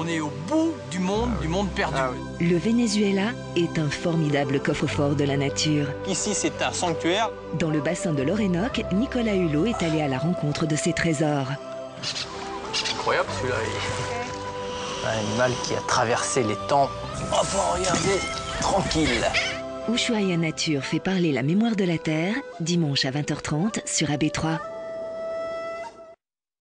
est au bout du monde perdu. Ah oui. Le Venezuela est un formidable coffre-fort de la nature. Ici, c'est un sanctuaire. Dans le bassin de l'Orénoque, Nicolas Hulot est allé à la rencontre de ces trésors. Incroyable celui-là. Un animal qui a traversé les temps. Oh, regardez, tranquille. Ushuaïa Nature fait parler la mémoire de la Terre, dimanche à 20h30 sur AB3.